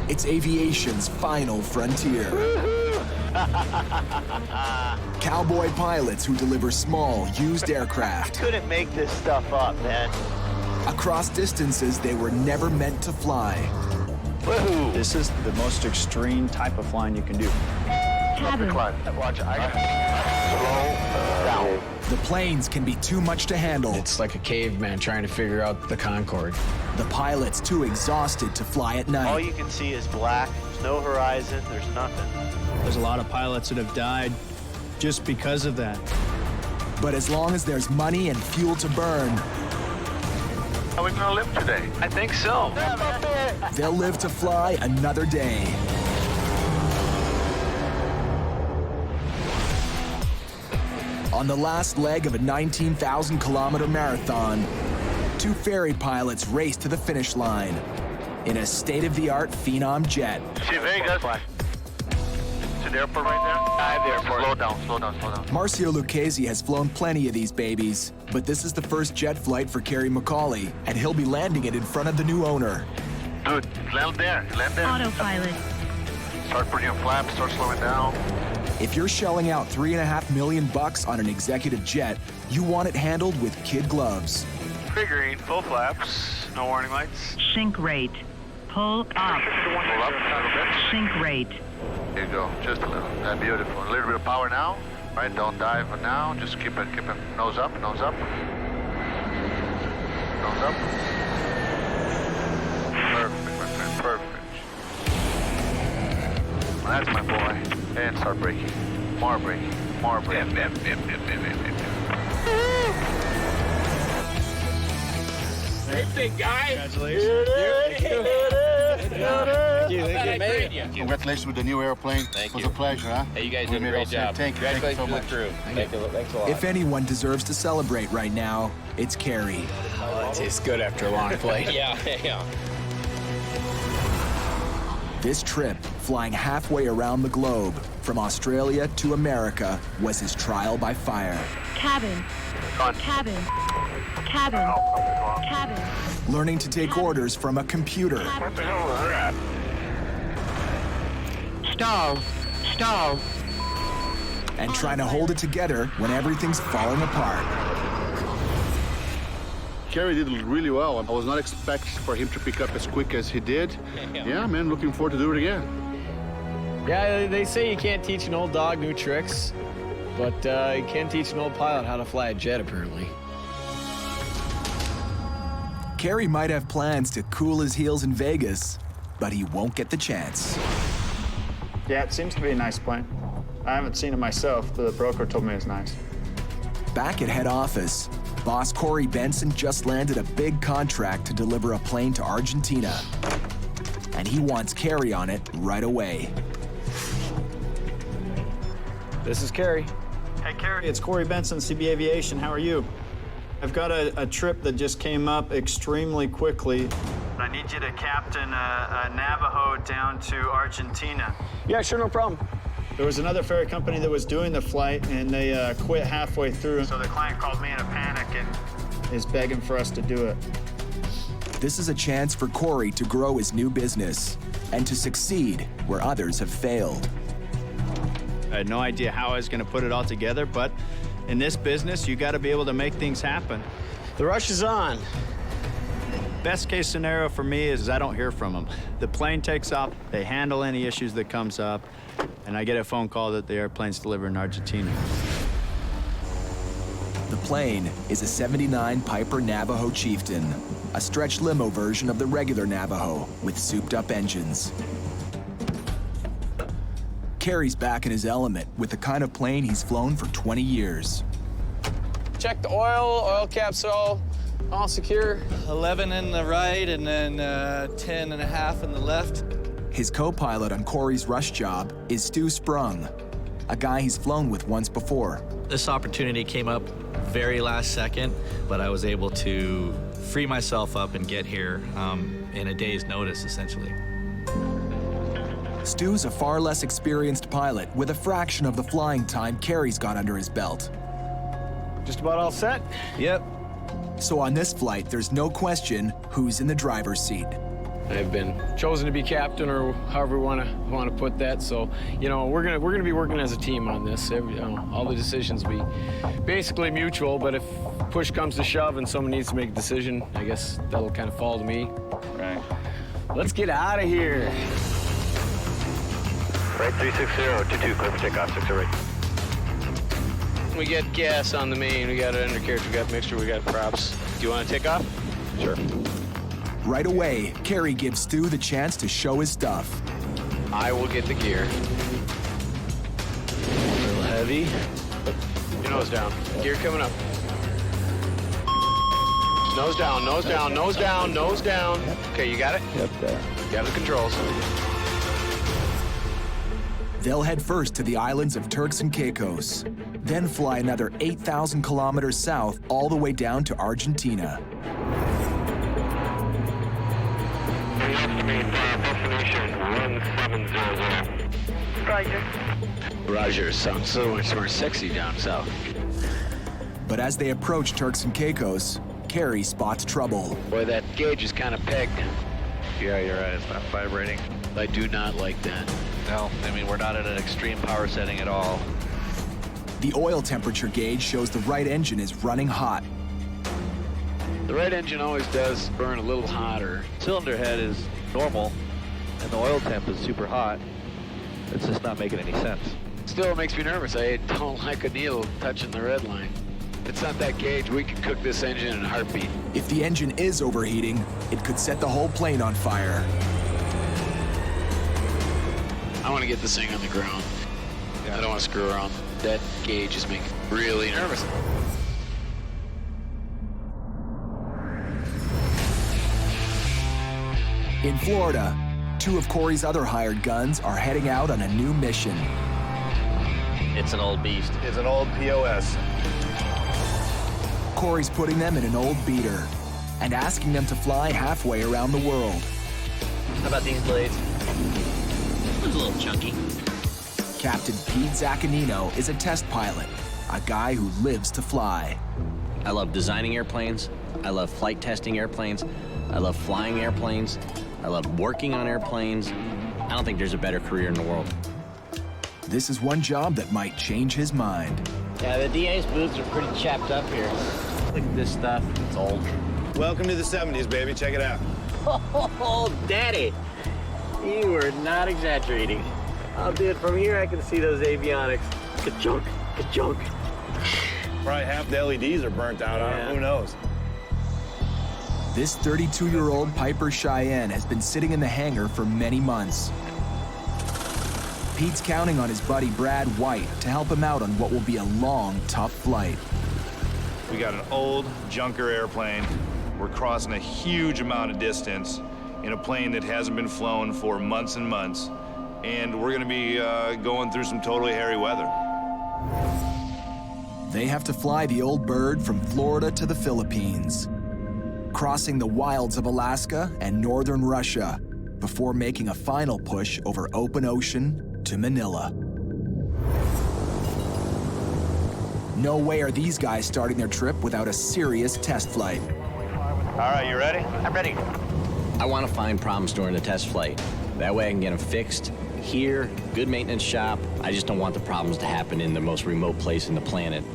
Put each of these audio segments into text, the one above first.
It's aviation's final frontier. Cowboy pilots who deliver small, used aircraft. Couldn't make this stuff up, man. Across distances they were never meant to fly. Woohoo! This is the most extreme type of flying you can do. Cabin. Watch, I got slow down. The planes can be too much to handle. It's like a caveman trying to figure out the Concorde. The pilot's too exhausted to fly at night. All you can see is black. There's no horizon. There's nothing. There's a lot of pilots that have died just because of that. But as long as there's money and fuel to burn, Are we gonna live today? I think so. they'll live to fly another day. On the last leg of a 19,000-kilometer marathon, two ferry pilots race to the finish line in a state-of-the-art Phenom jet. See Vegas? See the airport right there? The airport. Slow down, slow down, slow down. Marcio Lucchesi has flown plenty of these babies, but this is the first jet flight for Kerry McCauley, and he'll be landing it in front of the new owner. Dude, land there, land there. Autopilot. Start putting your flaps, start slowing down. If you're shelling out $3.5 million on an executive jet, you want it handled with kid gloves. Figuring, full flaps, no warning lights. Sink rate. Pull up. Pull up a little bit. Sink rate. There you go, just a little. That's beautiful. A little bit of power now. Right, don't dive for now. Just keep it nose up, nose up. Nose up. Perfect, my friend, perfect. Well, that's my boy. And start braking. More braking, more braking. Great big guy. Congratulations. Congratulations with the new airplane. Thank It was you. a pleasure, huh? Hey, you guys We did a made great all set. job. Thank you so Congratulations much. to the crew. Thanks a lot. If anyone deserves to celebrate right now, it's Kerry. It tastes good after a long flight. Yeah. This trip, flying halfway around the globe, from Australia to America, was his trial by fire. Cabin. Cabin. Cabin. Cabin. Learning to take orders from a computer. What the hell was that? Stall. Stall. And trying to hold it together when everything's falling apart. Kerry did really well. I was not expecting for him to pick up as quick as he did. Yeah, man, looking forward to do it again. Yeah, they say you can't teach an old dog new tricks, but you can teach an old pilot how to fly a jet, apparently. Kerry might have plans to cool his heels in Vegas, but he won't get the chance. Yeah, it seems to be a nice plane. I haven't seen it myself, but the broker told me it's nice. Back at head office, boss Cory Benson just landed a big contract to deliver a plane to Argentina. And he wants Kerry on it right away. This is Kerry. Hey, Kerry, it's Cory Benson, CB Aviation. How are you? I've got a trip that just came up extremely quickly. I need you to captain a Navajo down to Argentina. Yeah, sure, no problem. There was another ferry company that was doing the flight, and they quit halfway through. So the client called me in a panic and is begging for us to do it. This is a chance for Cory to grow his new business and to succeed where others have failed. I had no idea how I was going to put it all together, but in this business, you got to be able to make things happen. The rush is on. Best case scenario for me is I don't hear from them. The plane takes off, they handle any issues that comes up, and I get a phone call that the airplane's delivered in Argentina. The plane is a '79 Piper Navajo Chieftain, a stretch limo version of the regular Navajo with souped-up engines. Kerry's back in his element with the kind of plane he's flown for 20 years. Check the oil caps are all secure. 11 in the right and then 10 and a half in the left. His co-pilot on Cory's rush job is Stu Sprung, a guy he's flown with once before. This opportunity came up very last second, but I was able to free myself up and get here in a day's notice, essentially. Stu's a far less experienced pilot with a fraction of the flying time Kerry's got under his belt. Just about all set? Yep. So on this flight, there's no question who's in the driver's seat. I've been chosen to be captain, or however we want to put that. So, we're gonna be working as a team on this. All the decisions be basically mutual. But if push comes to shove and someone needs to make a decision, I guess that'll kind of fall to me. Right. Let's get out of here. Right, 360, 22, clear for takeoff, 60 right. We got gas on the main. We got an undercarriage. We got mixture. We got props. Do you want to take off? Sure. Right away, Kerry gives Stu the chance to show his stuff. I will get the gear. A little heavy. Your nose down. Gear coming up. Nose down, nose down, nose down, nose down. Okay, you got it? Yep, there. Got the controls. They'll head first to the islands of Turks and Caicos, then fly another 8,000 kilometers south all the way down to Argentina. Roger. Roger, sounds so much more sexy down south. But as they approach Turks and Caicos, Kerry spots trouble. Boy, that gauge is kind of pegged. Yeah, you're right. It's not vibrating. I do not like that. No, I mean, we're not at an extreme power setting at all. The oil temperature gauge shows the right engine is running hot. The right engine always does burn a little hotter. Cylinder head is normal, and the oil temp is super hot. It's just not making any sense. Still, it makes me nervous. I don't like a needle touching the red line. If it's not that gauge, we can cook this engine in a heartbeat. If the engine is overheating, it could set the whole plane on fire. I want to get this thing on the ground. I don't want to screw around. That gauge is making me really nervous. In Florida, two of Cory's other hired guns are heading out on a new mission. It's an old beast. It's an old POS. Cory's putting them in an old beater and asking them to fly halfway around the world. How about these blades? It's a little chunky. Captain Pete Zaccanino is a test pilot, a guy who lives to fly. I love designing airplanes. I love flight testing airplanes. I love flying airplanes. I love working on airplanes. I don't think there's a better career in the world. This is one job that might change his mind. Yeah, the DA's boots are pretty chapped up here. Look at this stuff. It's old. Welcome to the 70s, baby. Check it out. Oh, Daddy. You are not exaggerating. Oh, dude, from here I can see those avionics. Ka-chunk, ka-chunk. Probably half the LEDs are burnt out on it. Who knows? This 32-year-old Piper Cheyenne has been sitting in the hangar for many months. Pete's counting on his buddy Brad White to help him out on what will be a long, tough flight. We got an old junker airplane. We're crossing a huge amount of distance in a plane that hasn't been flown for months and months. And we're gonna be going through some totally hairy weather. They have to fly the old bird from Florida to the Philippines, crossing the wilds of Alaska and northern Russia before making a final push over open ocean to Manila. No way are these guys starting their trip without a serious test flight. All right, you ready? I'm ready. I want to find problems during the test flight. That way I can get them fixed here, good maintenance shop. I just don't want the problems to happen in the most remote place in the planet.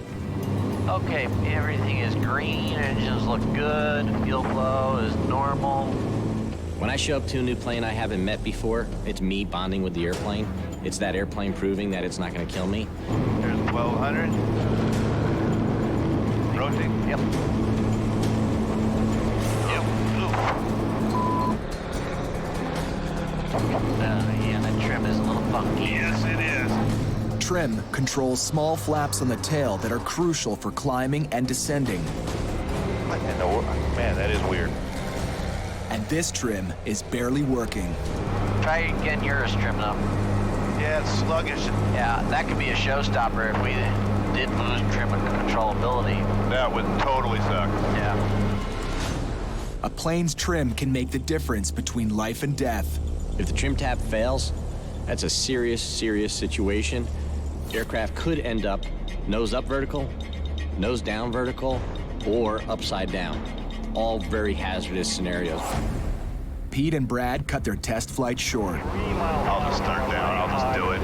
Okay, everything is green, engines look good, fuel flow is normal. When I show up to a new plane I haven't met before, it's me bonding with the airplane. It's that airplane proving that it's not going to kill me. There's 1200. Rotate. Yep. Yeah, that trim is a little funky. Yes, it is. Trim controls small flaps on the tail that are crucial for climbing and descending. Man, that is weird. And this trim is barely working. Try getting yours trimmed up. Yeah, it's sluggish. Yeah, that could be a showstopper if we did lose trim and controllability. That would totally suck. Yeah. A plane's trim can make the difference between life and death. If the trim tab fails, that's a serious, serious situation. Aircraft could end up nose up vertical, nose down vertical, or upside down. All very hazardous scenarios. Pete and Brad cut their test flight short. I'll just start down. I'll just do it.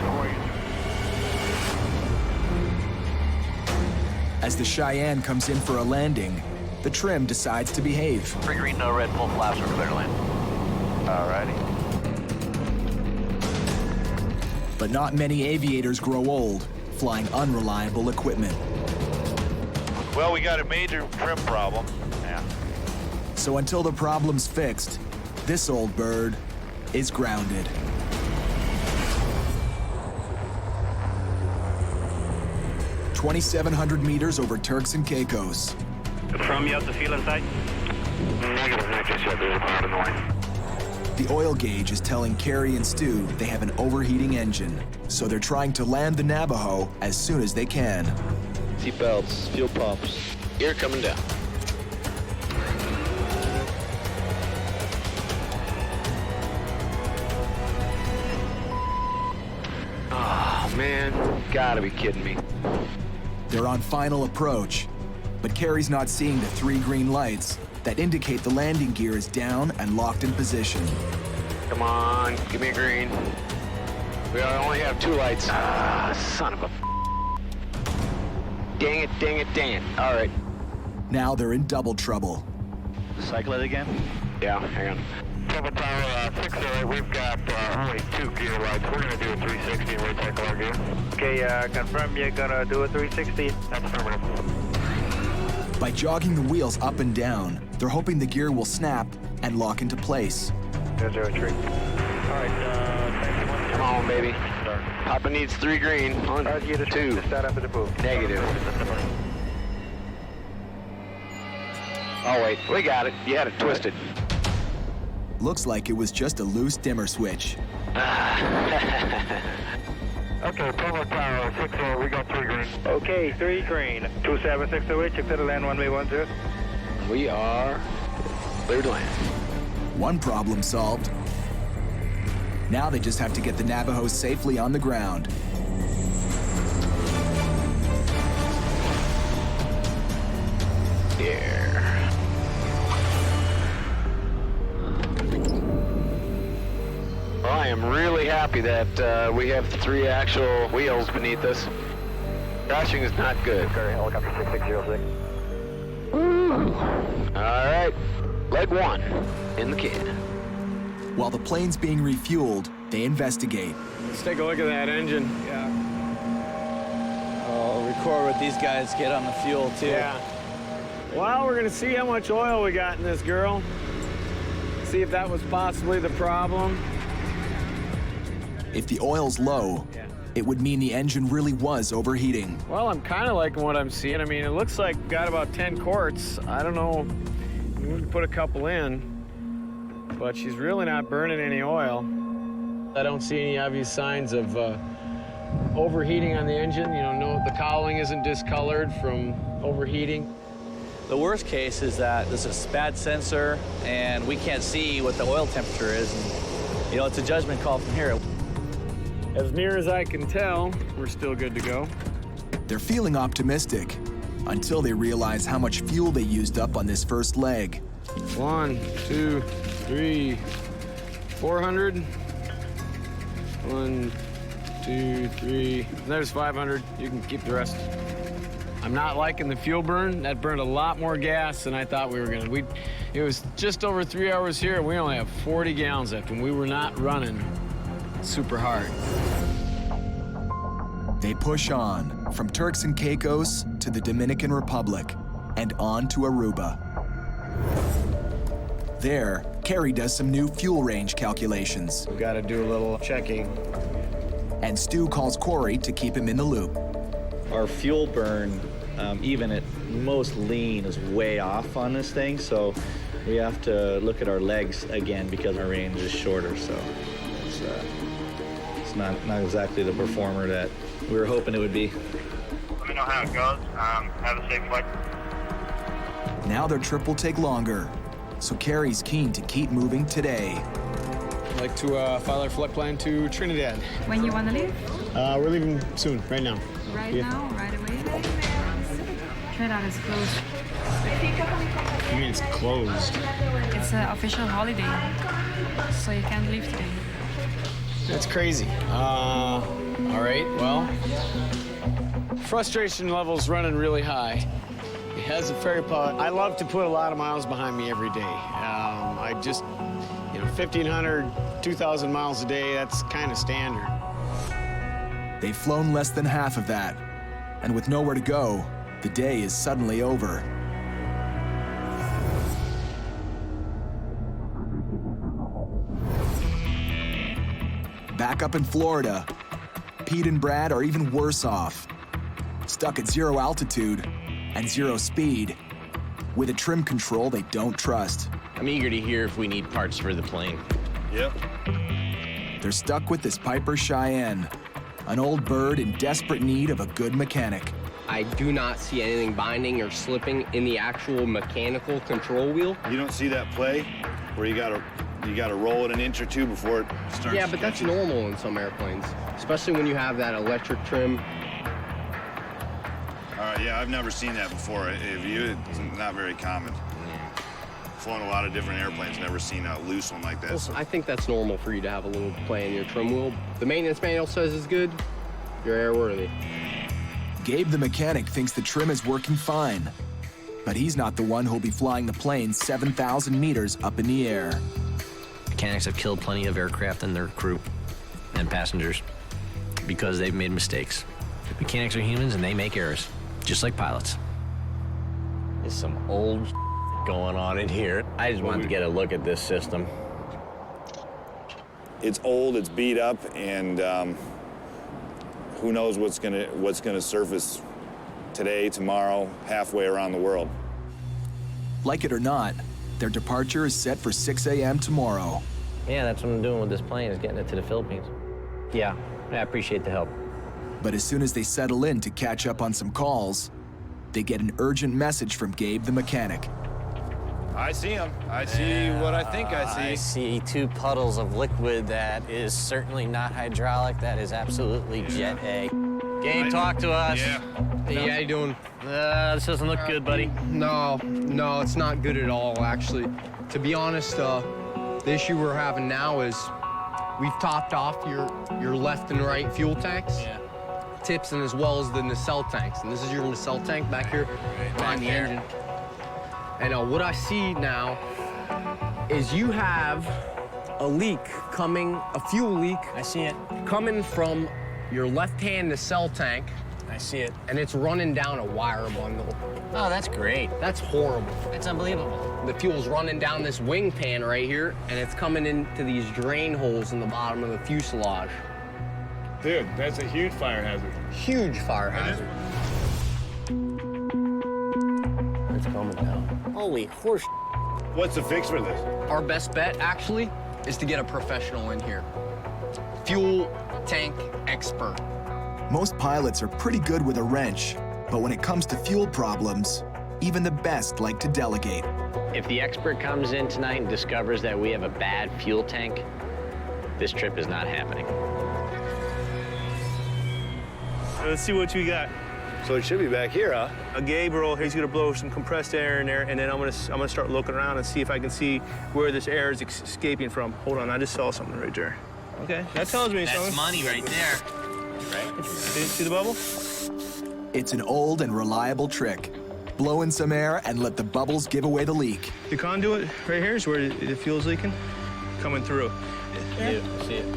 As the Cheyenne comes in for a landing, the trim decides to behave. 3 green, no red, full flaps, we're clear to land. Alrighty. But not many aviators grow old, flying unreliable equipment. Well, we got a major trim problem. Yeah. So until the problem's fixed, this old bird is grounded. "2,700 meters over Turks and Caicos. Confirm you have the fuel inside? Negative, not just yet. There's a cloud in the way. The oil gauge is telling Kerry and Stu they have an overheating engine, so they're trying to land the Navajo as soon as they can. Seat belts, fuel pumps. Gear coming down. Oh, man. Gotta be kidding me. They're on final approach, but Kerry's not seeing the 3 green lights that indicate the landing gear is down and locked in position. Come on, give me a green. We only have 2 lights. Ah, son of a... Dang it, dang it, dang it. All right. Now they're in double trouble. Cycle it again? Yeah, hang on. Trouble Tower 608, we've got only 2 gear lights. We're going to do a 360 and recycle our gear. Okay, confirm you're gonna do a 360. That's affirmative. By jogging the wheels up and down, they're hoping the gear will snap and lock into place. 003. All right, Come on, baby. Papa needs 3 green. 1, 2. Start up at the booth. Negative. Oh, wait. We got it. You had it twisted. Looks like it was just a loose dimmer switch. Okay, Provo Tower 60, we got 3 green. Okay, 3 green. 27608, check to the land 1B10. We are clear to land. One problem solved. Now they just have to get the Navajos safely on the ground. Yeah. Well, I am really happy that we have 3 actual wheels beneath us. Crashing is not good. Kerry, helicopter 6606. Woo. All right, leg 1 in the can. While the plane's being refueled, they investigate. Let's take a look at that engine. Yeah. I'll record what these guys get on the fuel, too. Yeah. Well, we're gonna see how much oil we got in this girl. See if that was possibly the problem. If the oil's low, it would mean the engine really was overheating. Well, I'm kind of liking what I'm seeing. I mean, it looks like got about 10 quarts. I don't know. We can put a couple in, but she's really not burning any oil. I don't see any obvious signs of overheating on the engine. You know, no, the cowling isn't discolored from overheating. The worst case is that this is a bad sensor and we can't see what the oil temperature is. And, you know, it's a judgment call from here. As near as I can tell, we're still good to go. They're feeling optimistic until they realize how much fuel they used up on this first leg. 1, 2, 3, 400. 1, 2, 3. There's 500. You can keep the rest. I'm not liking the fuel burn. That burned a lot more gas than I thought we were gonna. It was just over 3 hours here, and we only have 40 gallons left, and we were not running super hard. They push on from Turks and Caicos to the Dominican Republic and on to Aruba. There, Kerry does some new fuel range calculations. We've got to do a little checking. And Stu calls Cory to keep him in the loop. Our fuel burn, even at most lean, is way off on this thing, so we have to look at our legs again because our range is shorter, so it's not exactly the performer that we were hoping it would be. Let me know how it goes. Have a safe flight. Now their trip will take longer, so Kerry's keen to keep moving today. I'd like to file our flight plan to Trinidad. When you want to leave? We're leaving soon, right now. Right now, right away. Trinidad is closed. You mean it's closed? It's an official holiday, so you can't leave today. That's crazy. All right, well, frustration level's running really high. It has a ferry pilot. I love to put a lot of miles behind me every day. I just, 1,500, 2,000 miles a day, that's kind of standard. They've flown less than half of that, and with nowhere to go, the day is suddenly over. Back up in Florida, Pete and Brad are even worse off. Stuck at 0 altitude and 0 speed, with a trim control they don't trust. I'm eager to hear if we need parts for the plane. Yep. They're stuck with this Piper Cheyenne, an old bird in desperate need of a good mechanic. I do not see anything binding or slipping in the actual mechanical control wheel. You don't see that play where you gotta roll it an inch or two before it starts. Yeah, but that's normal in some airplanes, especially when you have that electric trim. All right, yeah, I've never seen that before. It's not very common. Flown a lot of different airplanes, never seen a loose one like that. Well, I think that's normal for you to have a little play in your trim wheel. The maintenance manual says it's good. You're airworthy. Gabe the mechanic thinks the trim is working fine, but he's not the one who'll be flying the plane 7,000 meters up in the air. Mechanics have killed plenty of aircraft and their crew and passengers because they've made mistakes. Mechanics are humans and they make errors, just like pilots. There's some old going on in here. I just wanted to get a look at this system. It's old, it's beat up, and who knows what's gonna surface today, tomorrow, halfway around the world. Like it or not, their departure is set for 6 a.m. tomorrow. Yeah, that's what I'm doing with this plane, is getting it to the Philippines. Yeah, I appreciate the help. But as soon as they settle in to catch up on some calls, they get an urgent message from Gabe the mechanic. I see him. I see what I think I see. I see 2 puddles of liquid that is certainly not hydraulic. That is absolutely Jet A. Gabe, talk to us. Yeah. Hey, how you doing? This doesn't look good, buddy. No, it's not good at all, actually. To be honest, the issue we're having now is we've topped off your left and right fuel tanks. Yeah. Tips and as well as the nacelle tanks. And this is your nacelle tank back here behind the engine. And what I see now is you have a leak coming, a fuel leak. I see it. Coming from your left-hand nacelle tank. I see it. And it's running down a wire bundle. Oh, that's great. That's horrible. That's unbelievable. The fuel's running down this wing pan right here, and it's coming into these drain holes in the bottom of the fuselage. Dude, that's a huge fire hazard. Huge fire hazard. It's coming now. Holy horse. What's the fix for this? Our best bet, actually, is to get a professional in here. Fuel tank expert. Most pilots are pretty good with a wrench, but when it comes to fuel problems, even the best like to delegate. If the expert comes in tonight and discovers that we have a bad fuel tank, this trip is not happening. Let's see what you got. So it should be back here, huh? Gabriel, he's gonna blow some compressed air in there, and then I'm gonna start looking around and see if I can see where this air is escaping from. Hold on, I just saw something right there. Okay, that tells me something. That's money right there. Right? See the bubble? It's an old and reliable trick. Blow in some air and let the bubbles give away the leak. The conduit right here is where the fuel's leaking, coming through. Yeah, see it.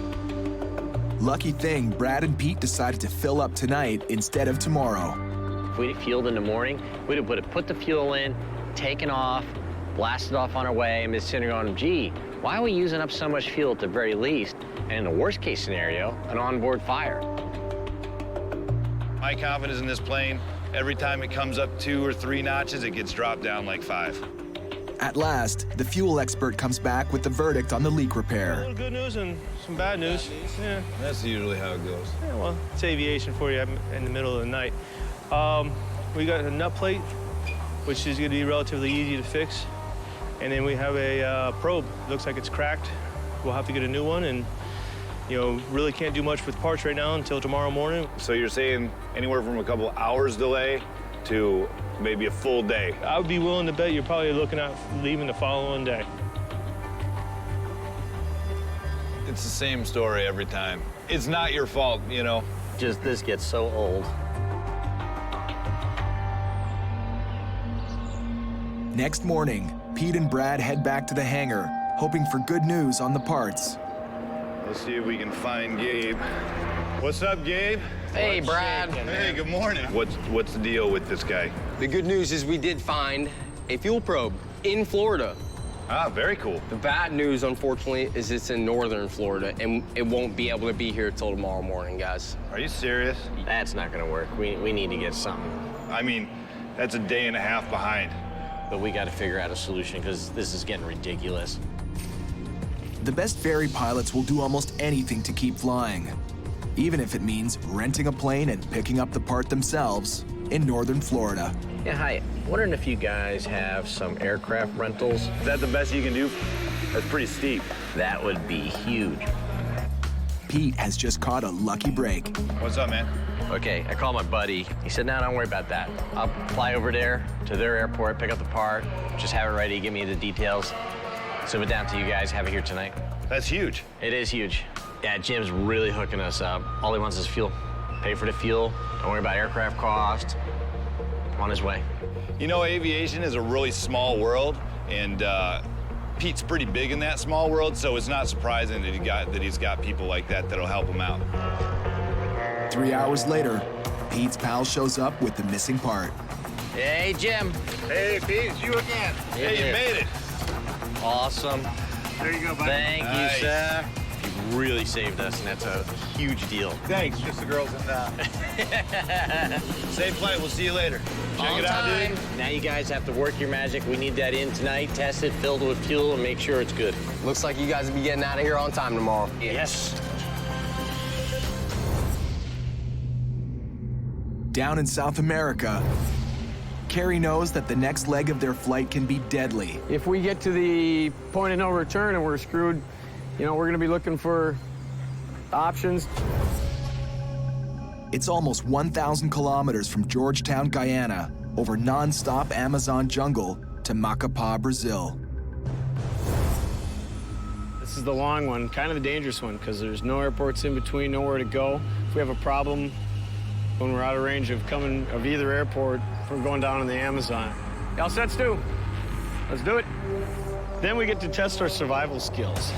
Lucky thing, Brad and Pete decided to fill up tonight instead of tomorrow. If we'd have fueled in the morning, we'd have put the fuel in, taken off, blasted off on our way, and been sitting going, gee, why are we using up so much fuel at the very least? And in the worst case scenario, an onboard fire. My confidence in this plane, every time it comes up 2 or 3 notches, it gets dropped down like 5. At last, the fuel expert comes back with the verdict on the leak A repair. little good news and some bad news. Yeah. That's usually how it goes. Yeah, well, it's aviation for you in the middle of the night. We got a nut plate, which is going to be relatively easy to fix. And then we have a probe. Looks like it's cracked. We'll have to get a new one, and really can't do much with parts right now until tomorrow morning. So you're saying anywhere from a couple hours delay to maybe a full day. I would be willing to bet you're probably looking at leaving the following day. It's the same story every time. It's not your fault, you know. Just this gets so old. Next morning, Pete and Brad head back to the hangar, hoping for good news on the parts. Let's see if we can find Gabe. What's up, Gabe? Hey, Brad. Hey, good morning. What's the deal with this guy? The good news is we did find a fuel probe in Florida. Ah, very cool. The bad news, unfortunately, is it's in northern Florida, and it won't be able to be here till tomorrow morning, guys. Are you serious? That's not gonna work. We need to get something. I mean, that's a day and a half behind. But we gotta figure out a solution, because this is getting ridiculous. The best ferry pilots will do almost anything to keep flying, even if it means renting a plane and picking up the part themselves in northern Florida. Yeah, hi. Wondering if you guys have some aircraft rentals? Is that the best you can do? That's pretty steep. That would be huge. Pete has just caught a lucky break. What's up, man? Okay, I called my buddy. He said, no, don't worry about that. I'll fly over there to their airport, pick up the part, just have it ready, give me the details. Send it down to you guys, have it here tonight. That's huge. It is huge. Yeah, Jim's really hooking us up. All he wants is fuel. Pay for the fuel, don't worry about aircraft cost. On his way. You know, aviation is a really small world, and Pete's pretty big in that small world, so it's not surprising that he's got people like that that'll help him out. 3 hours later, Pete's pal shows up with the missing part. Hey, Jim. Hey, Pete, it's you again. Hey, you made it. Awesome. There you go, buddy. Thank you, sir. You really saved us, and that's a huge deal. Thanks. Just the girls and safe flight. We'll see you later. Check it out, dude. Now you guys have to work your magic. We need that in tonight, test it, filled with fuel, and make sure it's good. Looks like you guys will be getting out of here on time tomorrow. Yes. Down in South America, Kerry knows that the next leg of their flight can be deadly. If we get to the point of no return and we're screwed, you know, we're going to be looking for options. It's almost 1,000 kilometers from Georgetown, Guyana, over non-stop Amazon jungle to Macapá, Brazil. This is the long one, kind of the dangerous one, because there's no airports in between, nowhere to go. If we have a problem when we're out of range of either airport from going down in the Amazon. All set, Stu? Let's do it. Then we get to test our survival skills.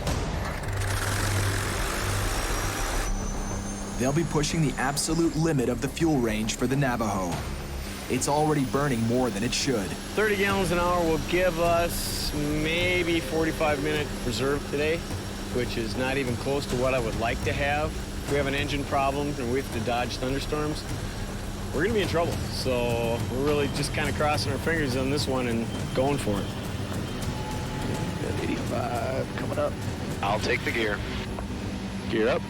They'll be pushing the absolute limit of the fuel range for the Navajo. It's already burning more than it should. 30 gallons an hour will give us maybe 45-minute reserve today, which is not even close to what I would like to have. If we have an engine problem and we have to dodge thunderstorms, we're gonna be in trouble. So we're really just kind of crossing our fingers on this one and going for it. Got 85 coming up. I'll take the gear. Gear up.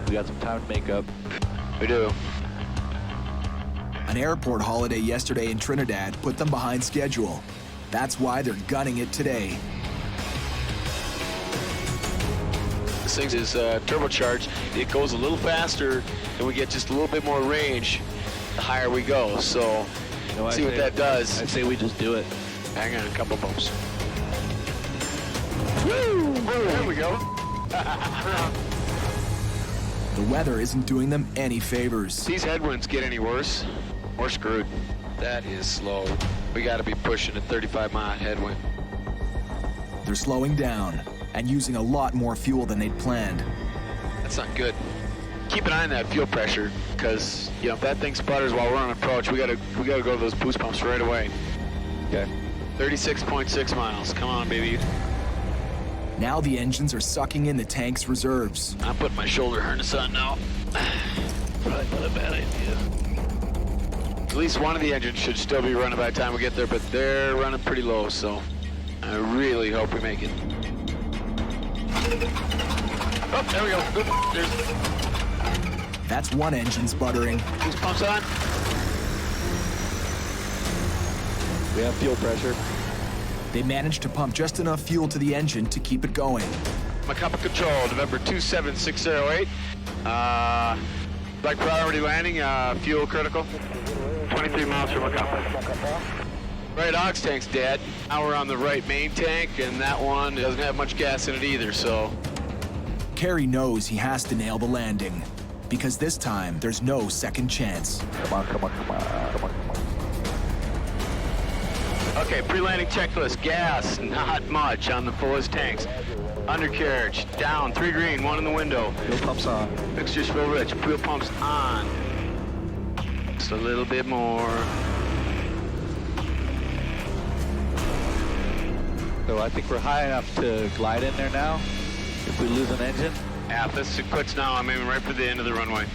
We got some time to make up. We do. An airport holiday yesterday in Trinidad put them behind schedule. That's why they're gunning it today. This thing is turbocharged. It goes a little faster, and we get just a little bit more range the higher we go. So, see what that does. I'd say we just do it. Hang on, a couple bumps. Woo! There we go. The weather isn't doing them any favors. These headwinds get any worse, we're screwed. That is slow. We got to be pushing a 35-mile headwind. They're slowing down and using a lot more fuel than they'd planned. That's not good. Keep an eye on that fuel pressure, because if that thing sputters while we're on approach, we gotta go to those boost pumps right away. Okay. 36.6 miles. Come on, baby. Now the engines are sucking in the tank's reserves. I'm putting my shoulder harness on now. Probably not a bad idea. At least one of the engines should still be running by the time we get there, but they're running pretty low, so I really hope we make it. Oh, there we go. There's... That's one engine sputtering. Boost pumps on. We have fuel pressure. They managed to pump just enough fuel to the engine to keep it going. Macapa Control, November 27608. Like priority landing, fuel critical. 23 miles from Macapa. Right ox tank's dead. Now we're on the right main tank, and that one doesn't have much gas in it either, so. Kerry knows he has to nail the landing, because this time there's no second chance. Come on. Okay, pre-landing checklist. Gas, not much on the fullest tanks. Undercarriage, down, 3 green, 1 in the window. Fuel pumps on. Mixture's fuel rich, fuel pumps on. Just a little bit more. So I think we're high enough to glide in there now. If we lose an engine. Yeah, if this quits now, I'm aiming right for the end of the runway.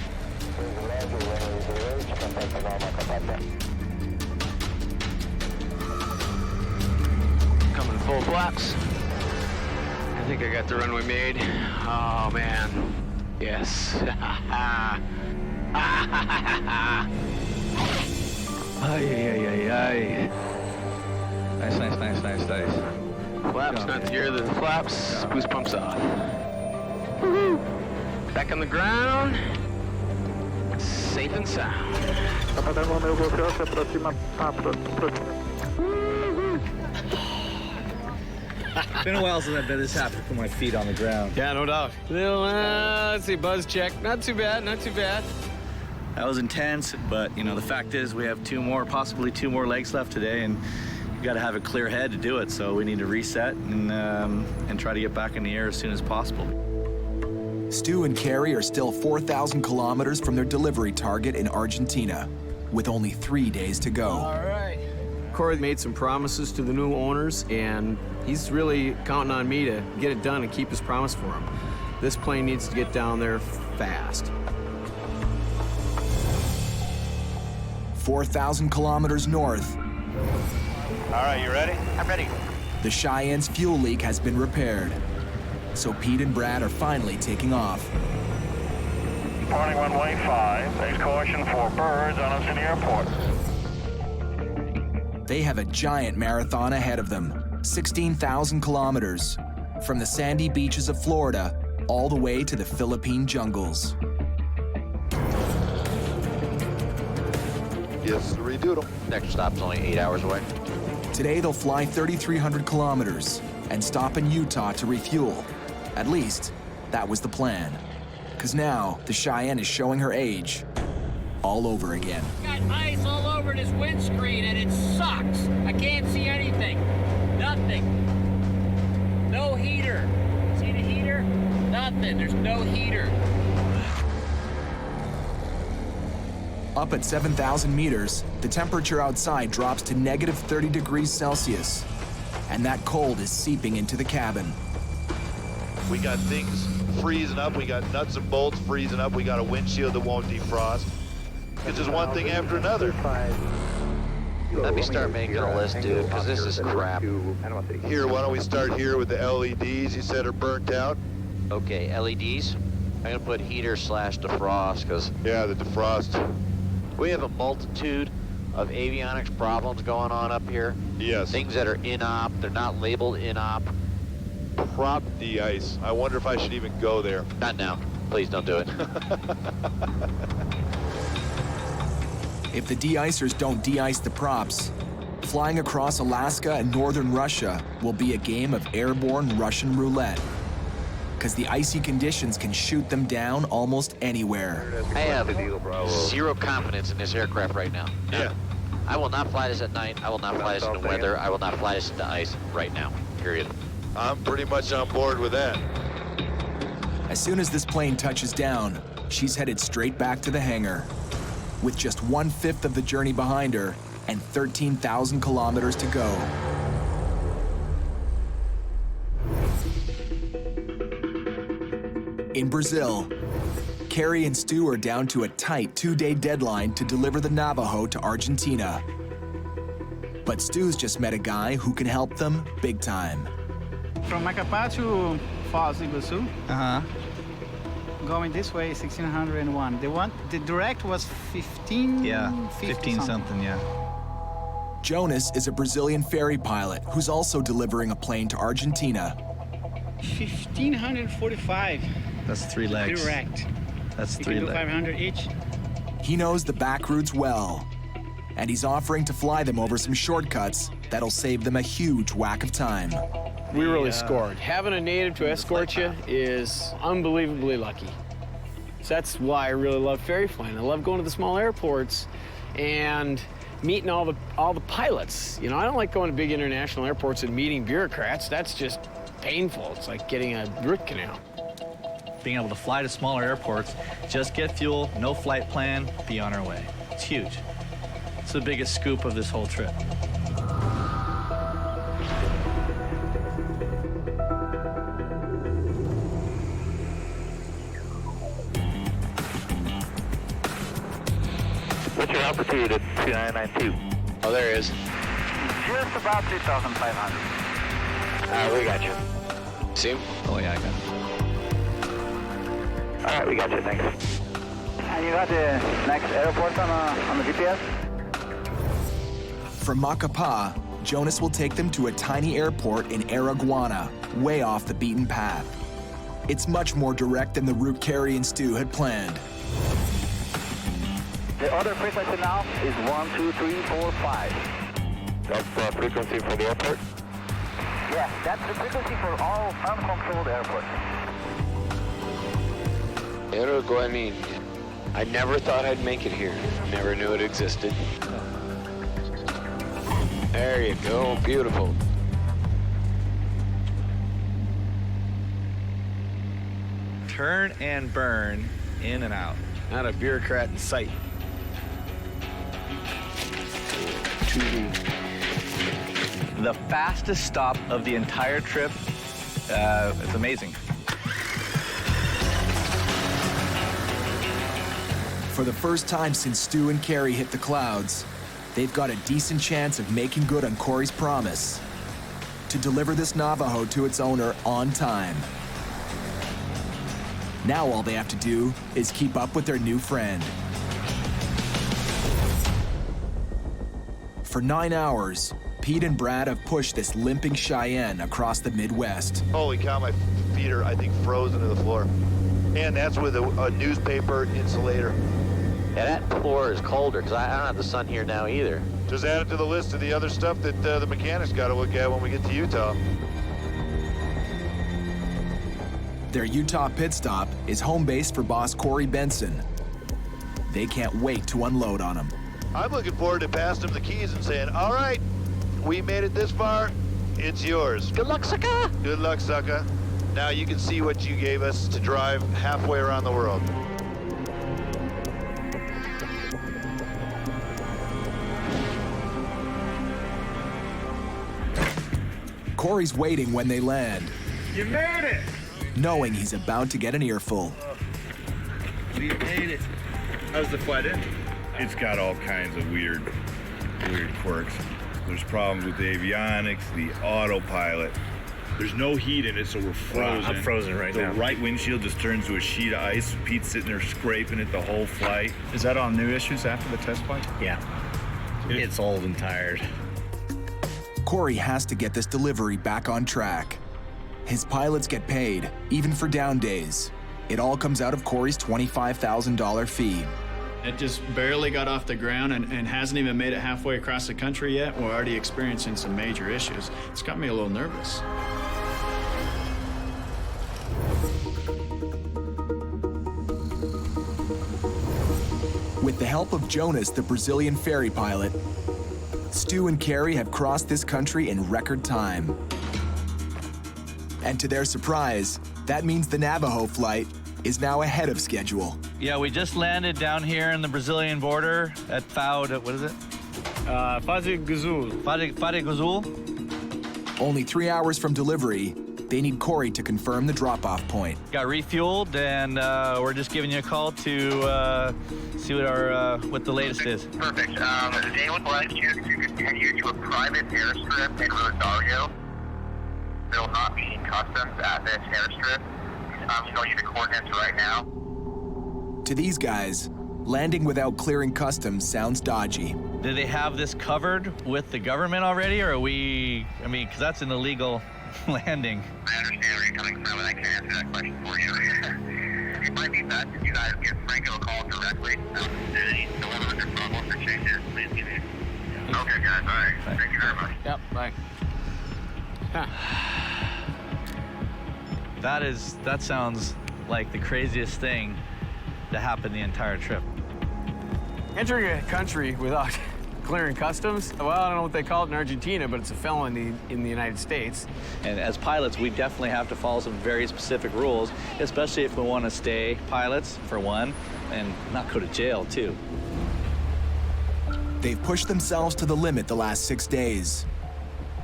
Coming full flaps. I think I got the runway made. Oh, man. Yes. Ay. Nice. Flaps, not the gear, the flaps. Boost pumps off. Woohoo! Back on the ground. Safe and sound. It's been a while since I've been this happy to put my feet on the ground. Yeah, no doubt. Let's see, buzz check. Not too bad. That was intense, but the fact is we have possibly two more legs left today, and you got to have a clear head to do it. So we need to reset and try to get back in the air as soon as possible. Stu and Kerry are still 4,000 kilometers from their delivery target in Argentina, with only 3 days to go. All right. Cory made some promises to the new owners, and he's really counting on me to get it done and keep his promise for him. This plane needs to get down there fast. 4,000 kilometers north. All right, you ready? I'm ready. The Cheyenne's fuel leak has been repaired, so Pete and Brad are finally taking off. Departing runway 5. Takes caution for birds on us in the airport. They have a giant marathon ahead of them, 16,000 kilometers, from the sandy beaches of Florida all the way to the Philippine jungles. Yes, redoodle. Next stop's only 8 hours away. Today they'll fly 3,300 kilometers and stop in Utah to refuel. At least, that was the plan. Because now, the Cheyenne is showing her age all over again. Got ice all over this windscreen and it sucks. I can't see anything. Nothing. No heater. See the heater? Nothing. There's no heater. Up at 7,000 meters, the temperature outside drops to negative 30 degrees Celsius. And that cold is seeping into the cabin. We got things freezing up. We got nuts and bolts freezing up. We got a windshield that won't defrost. It's just one thing after another. Let me start making a list, dude, because this is crap. Here, why don't we start here with the LEDs you said are burnt out? Okay, LEDs. I'm going to put heater/defrost, because... Yeah, the defrost. We have a multitude of avionics problems going on up here. Yes. Things that are in-op, they're not labeled in-op. Prop de-ice. I wonder if I should even go there. Not now. Please don't do it. If the de-icers don't de-ice the props, flying across Alaska and northern Russia will be a game of airborne Russian roulette. Because the icy conditions can shoot them down almost anywhere. I have zero confidence in this aircraft right now. Yeah. I will not fly this at night. I will not fly this in the weather. I will not fly this in the ice right now, period. I'm pretty much on board with that. As soon as this plane touches down, she's headed straight back to the hangar. With just 1/5 of the journey behind her and 13,000 kilometers to go. In Brazil, Kerry and Stu are down to a tight 2-day deadline to deliver the Navajo to Argentina. But Stu's just met a guy who can help them big time. From Macapá to Foz do Iguaçu. Uh-huh. Going this way, 1601. The direct was 15. Yeah, 15 something, yeah. Jonas is a Brazilian ferry pilot who's also delivering a plane to Argentina. 1,545. That's 3 legs. Direct. That's You 3 can do legs. 500 each. He knows the back routes well, and he's offering to fly them over some shortcuts that'll save them a huge whack of time. We really scored. Having a native to escort you is unbelievably lucky. So that's why I really love ferry flying. I love going to the small airports and meeting all the pilots. You know, I don't like going to big international airports and meeting bureaucrats. That's just painful. It's like getting a root canal. Being able to fly to smaller airports, just get fuel, no flight plan, be on our way. It's huge. It's the biggest scoop of this whole trip. What's your altitude at 2992? Oh, there it is. Just about 2,500. We got you. See him? Oh, yeah, I got him. All right, we got you, thanks. And you got the next airport on the GPS? From Macapá, Jonas will take them to a tiny airport in Araguana, way off the beaten path. It's much more direct than the route Kerry and Stu had planned. The other frequency now is 12345. That's frequency for the airport? Yeah, that's the frequency for all uncontrolled airports. Araguana. I never thought I'd make it here. Never knew it existed. There you go, beautiful. Turn and burn, in and out. Not a bureaucrat in sight. The fastest stop of the entire trip. It's amazing. For the first time since Stu and Kerry hit the clouds, they've got a decent chance of making good on Cory's promise to deliver this Navajo to its owner on time. Now all they have to do is keep up with their new friend. For 9 hours, Pete and Brad have pushed this limping Cheyenne across the Midwest. Holy cow, my feet are, I think, frozen to the floor. And that's with a newspaper insulator. Yeah, that floor is colder because I don't have the sun here now either. Just add it to the list of the other stuff that the mechanics got to look at when we get to Utah. Their Utah pit stop is home base for boss Cory Benson. They can't wait to unload on him. I'm looking forward to passing him the keys and saying, all right, we made it this far, it's yours. Good luck, sucker. Good luck, sucker. Now you can see what you gave us to drive halfway around the world. Cory's waiting when they land, You made it! knowing he's about to get an earful. We made it. How's the flight end? It's got all kinds of weird quirks. There's problems with the avionics, the autopilot. There's no heat in it, so we're frozen. I'm frozen right now. The right windshield just turns to a sheet of ice. Pete's sitting there scraping it the whole flight. Is that all new issues after the test flight? Yeah. It's old and tired. Cory has to get this delivery back on track. His pilots get paid, even for down days. It all comes out of Cory's $25,000 fee. It just barely got off the ground and hasn't even made it halfway across the country yet. We're already experiencing some major issues. It's got me a little nervous. With the help of Jonas, the Brazilian ferry pilot, Stu and Kerry have crossed this country in record time. And to their surprise, that means the Navajo flight is now ahead of schedule. Yeah, we just landed down here in the Brazilian border at what is it? Fazigazul. Fazigazul. Only 3 hours from delivery, they need Cory to confirm the drop-off point. Got refueled, and we're just giving you a call to see what the latest is. Perfect. They would like you to continue to a private airstrip in Rosario. They'll not be customs at this airstrip. I'm showing you the coordinates right now. To these guys, Landing without clearing customs sounds dodgy. Do they have this covered with the government already, or are we, I mean, because that's an illegal landing. I understand where you're coming from, and I can answer that question for you. It might be best if you guys give Franco a call directly. Any deliveries or problems or changes, please give me. Okay, guys, all right. Thank you very much. Yep, bye. That sounds like the craziest thing to happen the entire trip. Entering a country without clearing customs, well, I don't know what they call it in Argentina, but it's a felony in the United States. And as pilots, we definitely have to follow some very specific rules, especially if we want to stay pilots, for one, and not go to jail, too. They've pushed themselves to the limit the last 6 days.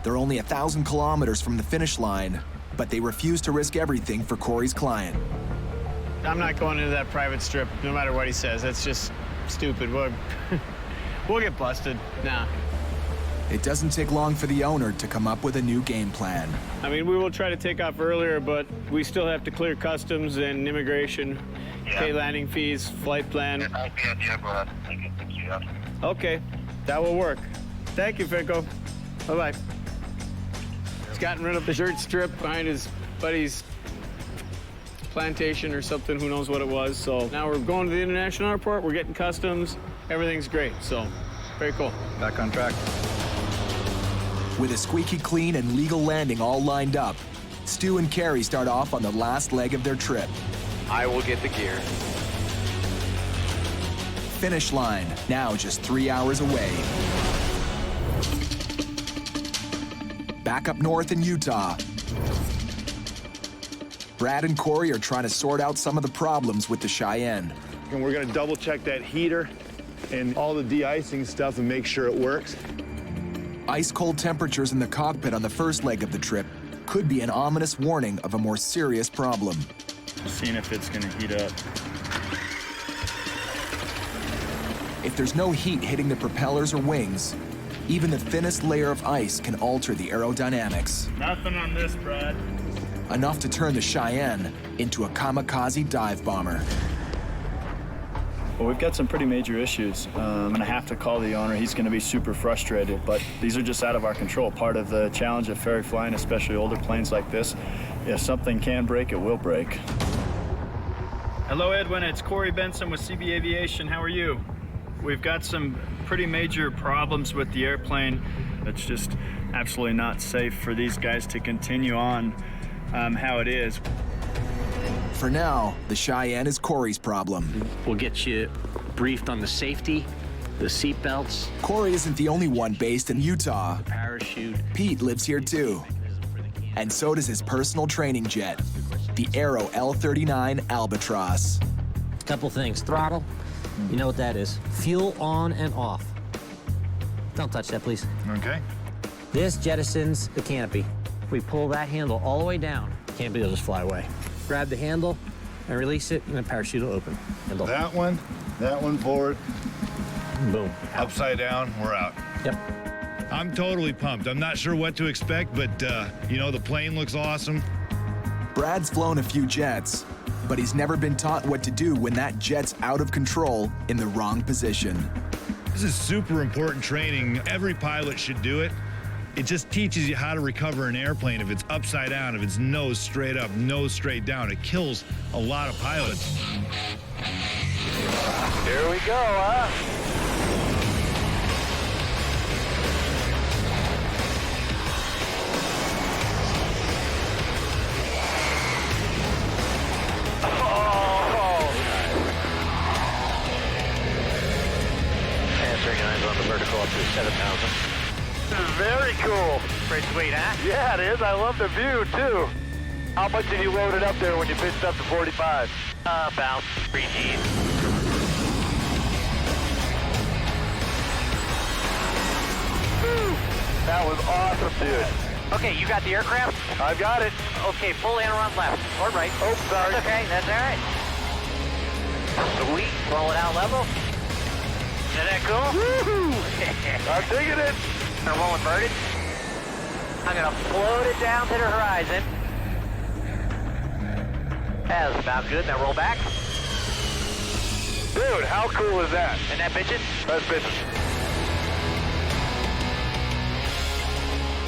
They're only 1,000 kilometers from the finish line, but they refuse to risk everything for Cory's client. I'm not going into that private strip, no matter what he says. That's just stupid. We'll get busted. Nah. It doesn't take long for the owner to come up with a new game plan. I mean, we will try to take off earlier, but we still have to clear customs and immigration, pay landing fees, flight plan. Okay, that will work. Thank you, Finko. Bye-bye. He's gotten rid of the dirt strip behind his buddy's plantation or something, who knows what it was. So now we're going to the international airport, we're getting customs, everything's great, so very cool. Back on track. With a squeaky clean and legal landing all lined up, Stu and Kerry start off on the last leg of their trip. I will get the gear. Finish line, now just 3 hours away. Back up north in Utah, Brad and Cory are trying to sort out some of the problems with the Cheyenne. And we're gonna double check that heater and all the de-icing stuff and make sure it works. Ice-cold temperatures in the cockpit on the first leg of the trip could be an ominous warning of a more serious problem. Seeing if it's gonna heat up. If there's no heat hitting the propellers or wings, even the thinnest layer of ice can alter the aerodynamics. Nothing on this, Brad. Enough to turn the Cheyenne into a kamikaze dive bomber. Well, we've got some pretty major issues. I'm gonna have to call the owner. He's gonna be super frustrated, but these are just out of our control. Part of the challenge of ferry flying, especially older planes like this, if something can break, it will break. Hello, Edwin. It's Cory Benson with CB Aviation. How are you? We've got some pretty major problems with the airplane. It's just absolutely not safe for these guys to continue on how it is. For now, the Cheyenne is Cory's problem. We'll get you briefed on the safety, the seat belts. Cory isn't the only one based in Utah. Parachute. Pete lives here too. And so does his personal training jet, the Aero L-39 Albatross. Couple things. Throttle, you know what that is. Fuel on and off. Don't touch that, please. Okay. This jettisons the canopy. If we pull that handle all the way down, the canopy will just fly away. Grab the handle and release it, and the parachute will open. Handle. That one forward. Boom. Upside down, we're out. Yep. I'm totally pumped. I'm not sure what to expect, but you know, the plane looks awesome. Brad's flown a few jets, but he's never been taught what to do when that jet's out of control in the wrong position. This is super important training. Every pilot should do it. It just teaches you how to recover an airplane if it's upside down, if it's nose straight up, nose straight down. It kills a lot of pilots. Here we go, huh? Answering eyes on the vertical up to 7,000. Very cool. Pretty sweet, huh? Yeah, it is. I love the view, too. How much did you load it up there when you pitched up to 45? About 3 G's. That was awesome, dude. Okay, you got the aircraft? I've got it. Okay, full aileron left or right. Oh, sorry. That's okay, that's all right. Sweet, roll it out level. Isn't that cool? Woohoo! I'm digging it. I'm roll inverted. I'm gonna float it down to the horizon. That's about good. Now roll back. Dude, Dude, how cool is that? And that bitchin'? That's bitchin'.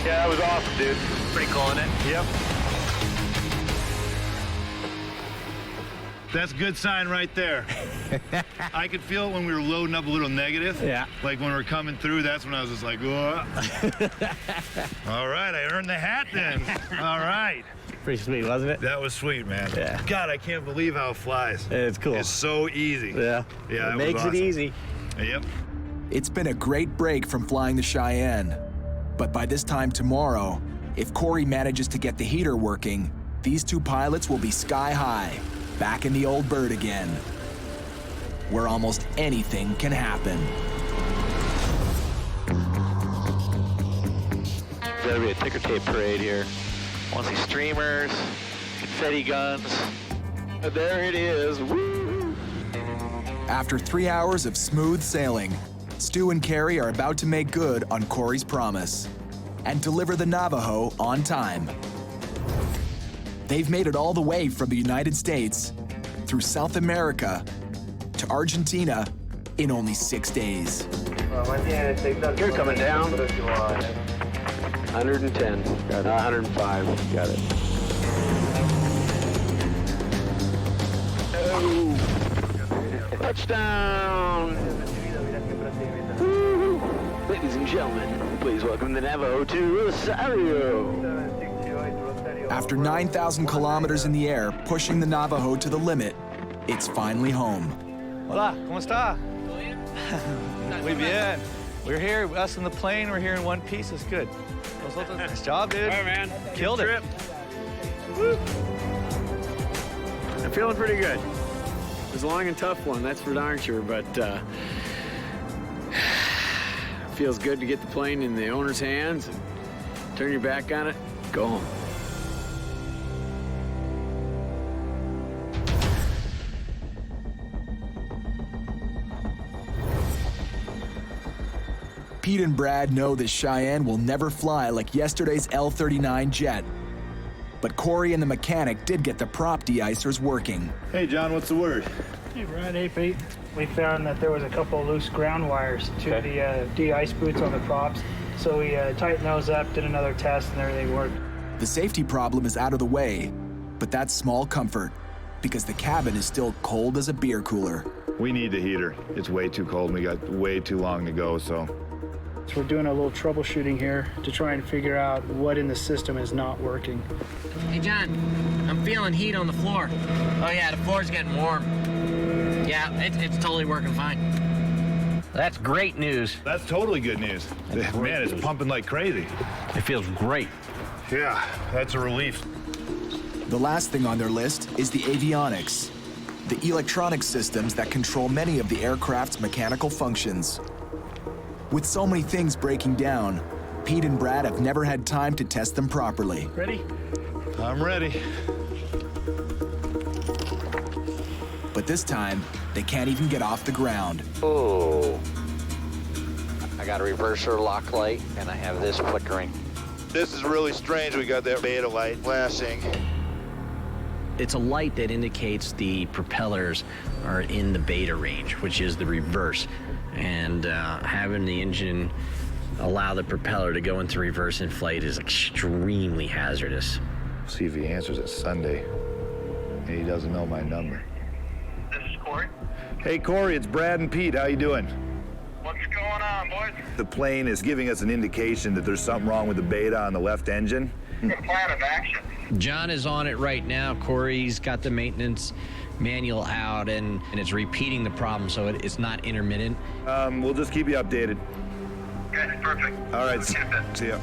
Yeah, that was awesome, dude. Pretty cool, isn't it? Yep. That's a good sign right there. I could feel it when we were loading up a little negative. Yeah. Like when we were coming through, that's when I was just like, whoa. All right, I earned the hat then. All right. Pretty sweet, wasn't it? That was sweet, man. Yeah. God, I can't believe how it flies. It's cool. It's so easy. Yeah. Yeah, It makes it easy. Yep. It's been a great break from flying the Cheyenne. But by this time tomorrow, if Cory manages to get the heater working, these two pilots will be sky high, back in the old bird again, where almost anything can happen. There's gotta be a ticker tape parade here. I want to see streamers, confetti guns. There it is. Woo! After 3 hours of smooth sailing, Stu and Kerry are about to make good on Cory's promise and deliver the Navajo on time. They've made it all the way from the United States, through South America, to Argentina in only 6 days. You're coming down. 110. Got it. 105. Got it. Oh. Touchdown! Woo-hoo. Ladies and gentlemen, please welcome the Navajo to Rosario. After 9,000 kilometers in the air, pushing the Navajo to the limit, it's finally home. Hola, ¿cómo está? Muy bien. We're here, us in the plane, we're here in one piece, it's good. Nice job, dude. All right, man. Killed Good it. trip. Woo. I'm feeling pretty good. It was a long and tough one, that's for darn sure, but feels good to get the plane in the owner's hands and turn your back on it, go home. Pete and Brad know this Cheyenne will never fly like yesterday's L-39 jet. But Cory and the mechanic did get the prop de-icers working. Hey, John, what's the word? Hey, Brad. Hey, Pete. We found that there was a couple of loose ground wires to the de-ice boots on the props. So we tightened those up, did another test, and everything worked. The safety problem is out of the way, but that's small comfort because the cabin is still cold as a beer cooler. We need the heater. It's way too cold and we got way too long to go, so. So we're doing a little troubleshooting here to try and figure out what in the system is not working. Hey, John, I'm feeling heat on the floor. Oh, yeah, the floor's getting warm. Yeah, it's totally working fine. That's great news. That's totally good news. Man, it's pumping like crazy. It feels great. Yeah, that's a relief. The last thing on their list is the avionics, the electronic systems that control many of the aircraft's mechanical functions. With so many things breaking down, Pete and Brad have never had time to test them properly. Ready? I'm ready. But this time, they can't even get off the ground. Oh. I got a reverser lock light, and I have this flickering. This is really strange. We got that beta light flashing. It's a light that indicates the propellers are in the beta range, which is the reverse. And having the engine allow the propeller to go into reverse in flight is extremely hazardous. See if he answers it Sunday. And he doesn't know my number. This is Cory. Hey, Cory, it's Brad and Pete. How you doing? What's going on, boys? The plane is giving us an indication that there's something wrong with the beta on the left engine. The plan of action. John is on it right now. Cory's got the maintenance manual out, and it's repeating the problem, so it's not intermittent. We'll just keep you updated. Okay, perfect. All right, see ya.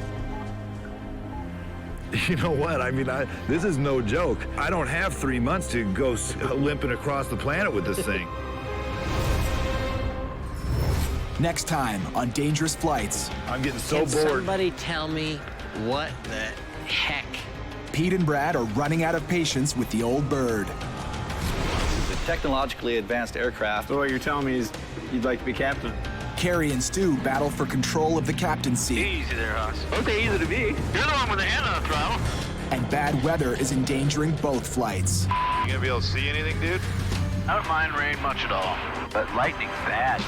You know what? I mean, this is no joke. I don't have 3 months to go limping across the planet with this thing. Next time on Dangerous Flights. I'm getting so Can bored. somebody tell me what the heck? Pete and Brad are running out of patience with the old bird. It's a technologically advanced aircraft. So what you're telling me is you'd like to be captain? Kerry and Stu battle for control of the captain's seat. Easy there, Hoss. Okay, easy to be. You're the one with the hand on the throttle. And bad weather is endangering both flights. You gonna be able to see anything, dude? I don't mind rain much at all. but lightning's bad.